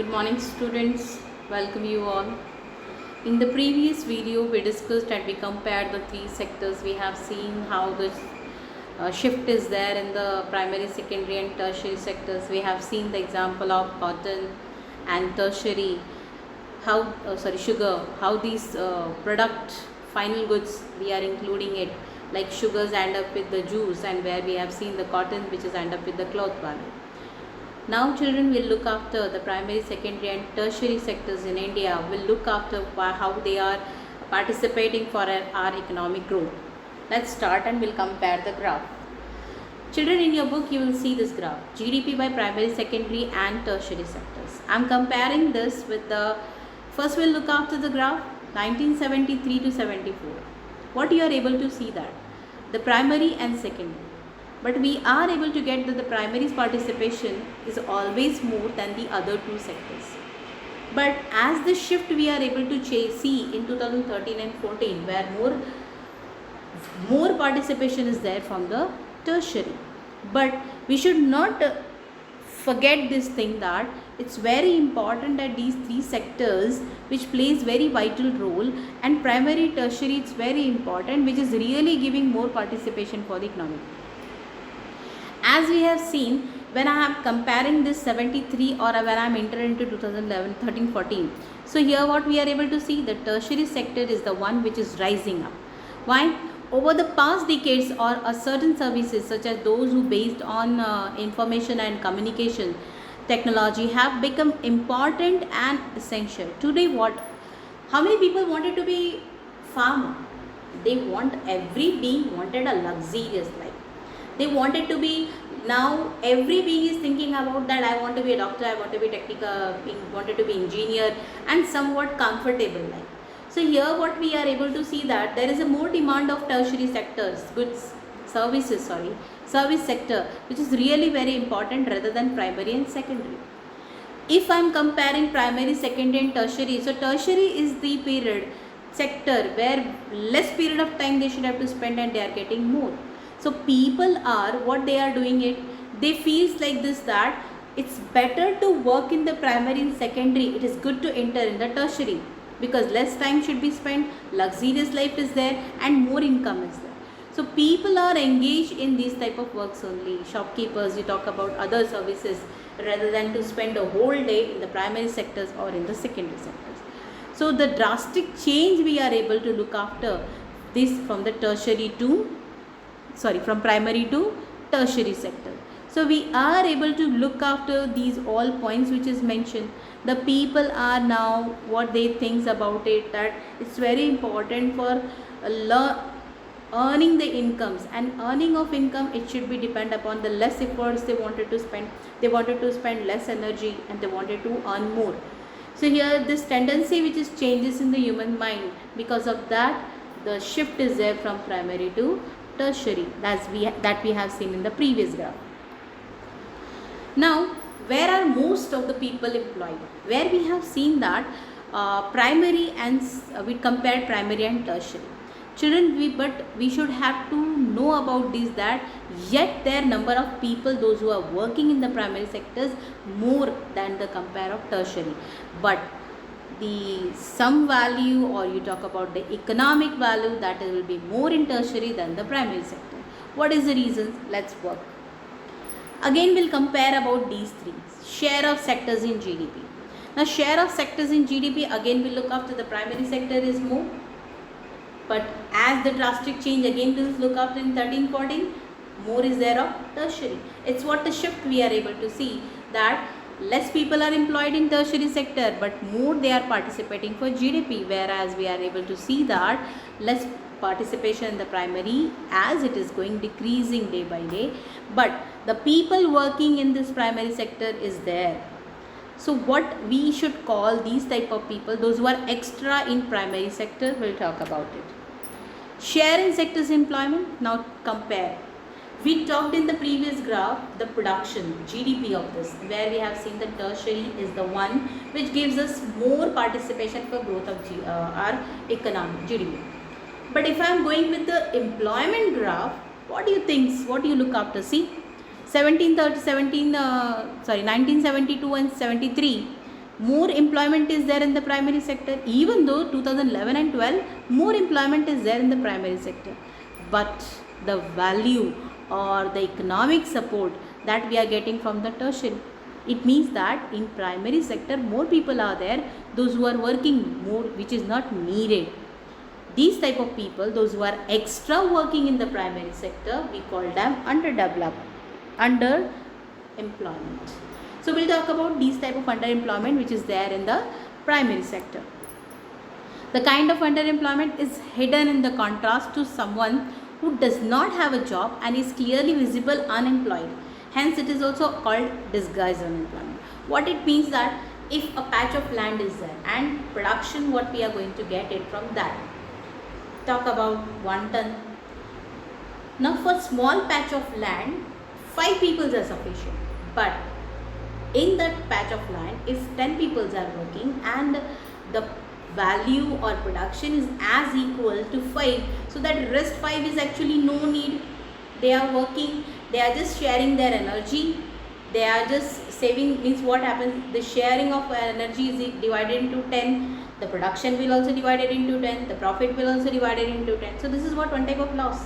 Good morning students, welcome you all. In the previous video we discussed and we compared the three sectors. We have seen how the shift is there in the primary, secondary and tertiary sectors. We have seen the example of cotton and tertiary, sugar, how these product final goods we are including it, like sugars end up with the juice, and where we have seen the cotton which is end up with the cloth value. Now children will look after the primary, secondary and tertiary sectors in India, will look after how they are participating for our economic growth. Let's start and we'll compare the graph. Children, in your book you will see this graph, GDP by primary, secondary and tertiary sectors. I am comparing this with the, first we'll look after the graph 1973 to 74. What you are able to see that the primary and secondary, but we are able to get that the primary's participation is always more than the other two sectors. But as the shift we are able to see in 2013 and 14, where more participation is there from the tertiary. But we should not forget this thing, that it's very important that these three sectors which plays very vital role, and primary, tertiary, it's very important, which is really giving more participation for the economy. As we have seen, when I am comparing this 73 or when I am entering into 2011, 13, 14. So here what we are able to see, the tertiary sector is the one which is rising up. Why? Over the past decades, or a certain services such as those who based on information and communication technology have become important and essential. Today how many people wanted to be farmer? Every being wanted a luxurious life. They wanted to be, now every being is thinking about that, I want to be a doctor, I want to be wanted to be engineer, and somewhat comfortable life. So here what we are able to see, that there is a more demand of tertiary sectors, service sector, which is really very important rather than primary and secondary. If I am comparing primary, secondary and tertiary, so tertiary is the sector where less period of time they should have to spend and they are getting more. So people are, what they are doing it, they feels like this, that it's better to work in the primary and secondary, it is good to enter in the tertiary, because less time should be spent, luxurious life is there and more income is there. So people are engaged in these type of works only. Shopkeepers, you talk about other services, rather than to spend a whole day in the primary sectors or in the secondary sectors. So the drastic change we are able to look after this from the from primary to tertiary sector. So we are able to look after these all points which is mentioned. The people are now, what they think about it, that it's very important for earning the incomes, and earning of income, it should be depend upon the less efforts they wanted to spend. They wanted to spend less energy and they wanted to earn more. So here this tendency which is changes in the human mind, because of that the shift is there from primary to tertiary, that we have seen in the previous graph. Now, where are most of the people employed? Where we have seen that primary and we compared primary and tertiary. Children, but we should have to know about this, that yet their number of people, those who are working in the primary sectors, more than the compare of tertiary. But the sum value, or you talk about the economic value, that will be more in tertiary than the primary sector. What is the reason? Let's work. Again we'll compare about these three. Share of sectors in GDP. Now share of sectors in GDP, again we'll look after the primary sector is more. But as the drastic change, again we'll look after in 13-14, more is there of tertiary. It's what the shift we are able to see, that less people are employed in tertiary sector, but more they are participating for GDP, whereas we are able to see that less participation in the primary, as it is going decreasing day by day, but the people working in this primary sector is there. So what we should call these type of people, those who are extra in primary sector, we'll talk about it. Share in sectors employment. Now compare. We talked in the previous graph the production, GDP of this, where we have seen the tertiary is the one which gives us more participation for growth of our economy, GDP. But if I am going with the employment graph, what do you think? What do you look after? See, 1972 and 73, more employment is there in the primary sector, even though 2011 and 12 more employment is there in the primary sector, but the value or the economic support that we are getting from the tertiary. It means that in primary sector more people are there, those who are working more, which is not needed. These type of people, those who are extra working in the primary sector, we call them underemployment. So we'll talk about these type of underemployment which is there in the primary sector. The kind of underemployment is hidden in the contrast to someone who does not have a job and is clearly visible unemployed. Hence it is also called disguised unemployment. What it means that if a patch of land is there and production, what we are going to get it from that. Talk about 1 ton. Now for small patch of land, 5 people are sufficient. But in that patch of land, if 10 people are working and the value or production is as equal to 5, so that rest 5 is actually no need. They are working, they are just sharing their energy, they are just saving. Means what happens, the sharing of energy is divided into 10, the production will also divided into 10, the profit will also divided into 10. So this is what one type of loss.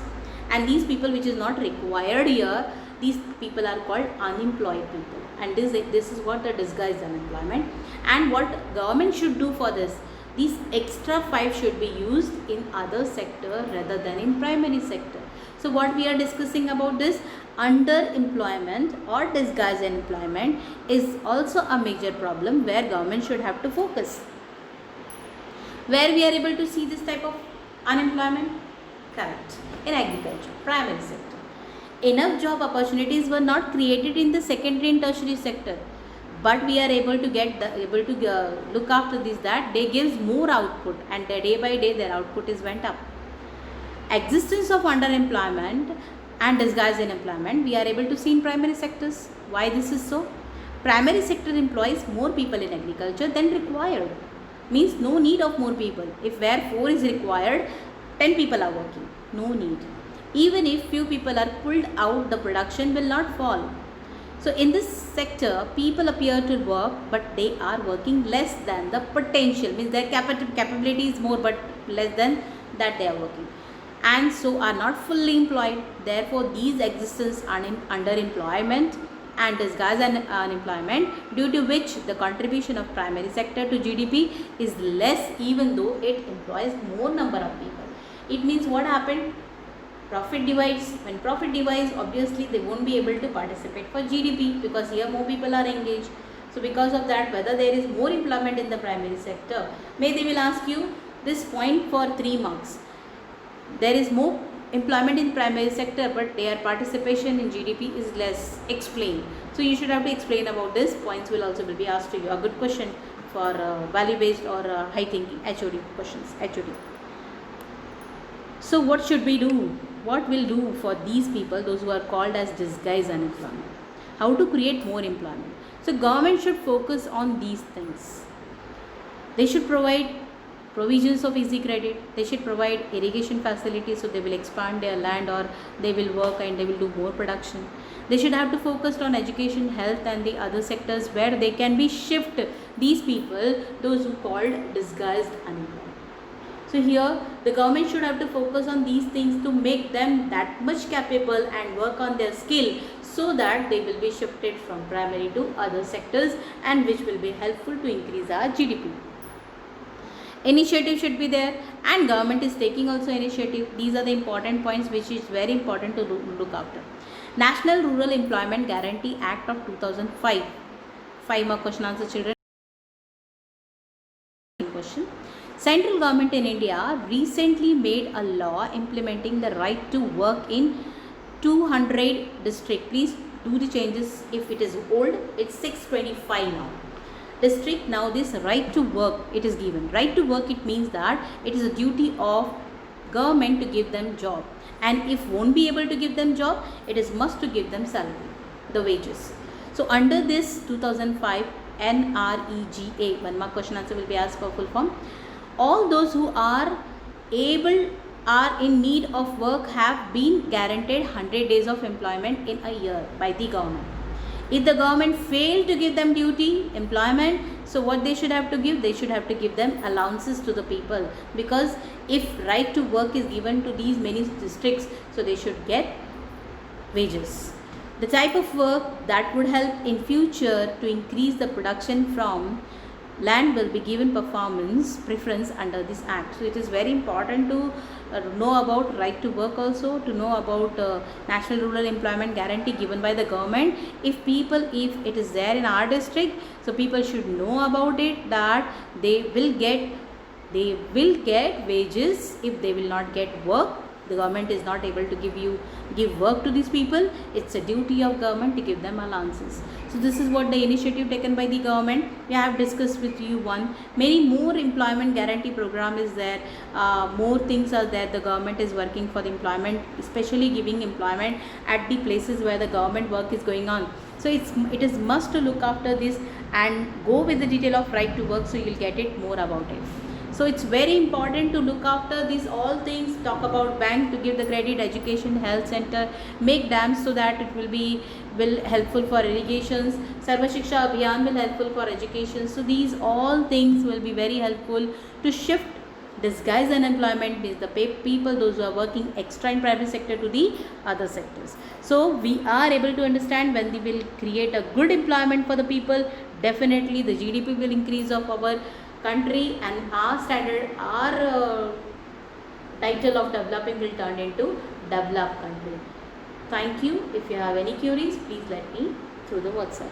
And these people which is not required here, these people are called unemployed people, and this is what the disguised unemployment. And what government should do for this, these extra 5 should be used in other sector rather than in primary sector. So what we are discussing about this underemployment or disguised unemployment is also a major problem where government should have to focus. Where we are able to see this type of unemployment? Correct. In agriculture, primary sector. Enough job opportunities were not created in the secondary and tertiary sector, but we are able to look after this, that they gives more output, and day by day their output is went up. Existence of underemployment and disguised unemployment we are able to see in primary sectors. Why this is so? Primary sector employs more people in agriculture than required. Means no need of more people. If where 4 is required, 10 people are working. No need. Even if few people are pulled out, the production will not fall. So in this sector, people appear to work, but they are working less than the potential. Means their capability is more, but less than that they are working, and so are not fully employed. Therefore, these existence underemployment and disguised unemployment, due to which the contribution of primary sector to GDP is less, even though it employs more number of people. It means what happened? Profit divides. When profit divides, obviously they won't be able to participate for GDP, because here more people are engaged. So because of that, whether there is more employment in the primary sector, they will ask you this point for 3 marks. There is more employment in primary sector, but their participation in GDP is less. Explain. So you should have to explain about this. Points will also be asked to you. A good question for value based or high thinking HOD questions. HOD. So what should we do? What will do for these people, those who are called as disguised unemployment? How to create more employment? So government should focus on these things. They should provide provisions of easy credit. They should provide irrigation facilities, so they will expand their land, or they will work and they will do more production. They should have to focus on education, health and the other sectors where they can be shift these people, those who called disguised unemployment. So here the government should have to focus on these things to make them that much capable and work on their skill, so that they will be shifted from primary to other sectors, and which will be helpful to increase our GDP. Initiative should be there, and government is taking also initiative. These are the important points which is very important to look after. National Rural Employment Guarantee Act of 2005. 5 more question answer, children. Question. Central government in India recently made a law implementing the right to work in 200 district. Please do the changes. If it is old, it's 625 now. District, now this right to work it is given. Right to work, it means that it is a duty of government to give them job, and if won't be able to give them job, it is must to give them salary, the wages. So under this 2005 NREGA, one mark question answer will be asked for full form. All those who are in need of work have been guaranteed 100 days of employment in a year by the government. If the government fail to give them duty, employment, so what they should have to give? They should have to give them allowances to the people, because if right to work is given to these many districts, so they should get wages. The type of work that would help in future to increase the production from land will be given performance preference under this act. So it is very important to know about right to work, also to know about national rural employment guarantee given by the government. If it is there in our district, so people should know about it, that they will get wages if they will not get work. The government is not able to give work to these people. It's a duty of government to give them allowances. So this is what the initiative taken by the government. We have discussed with you one. Many more employment guarantee program is there. More things are there. The government is working for the employment, especially giving employment at the places where the government work is going on. So it is must to look after this and go with the detail of right to work, so you will get it more about it. So it's very important to look after these all things. Talk about bank to give the credit, education, health center, make dams so that it will helpful for irrigations. Sarva Shiksha Abhiyan will helpful for education. So these all things will be very helpful to shift disguise unemployment, means the people those who are working extra in private sector to the other sectors. So we are able to understand, when we will create a good employment for the people, definitely the GDP will increase of our country, and our standard, our title of developing will turn into developed country. Thank you. If you have any queries, please let me through the WhatsApp.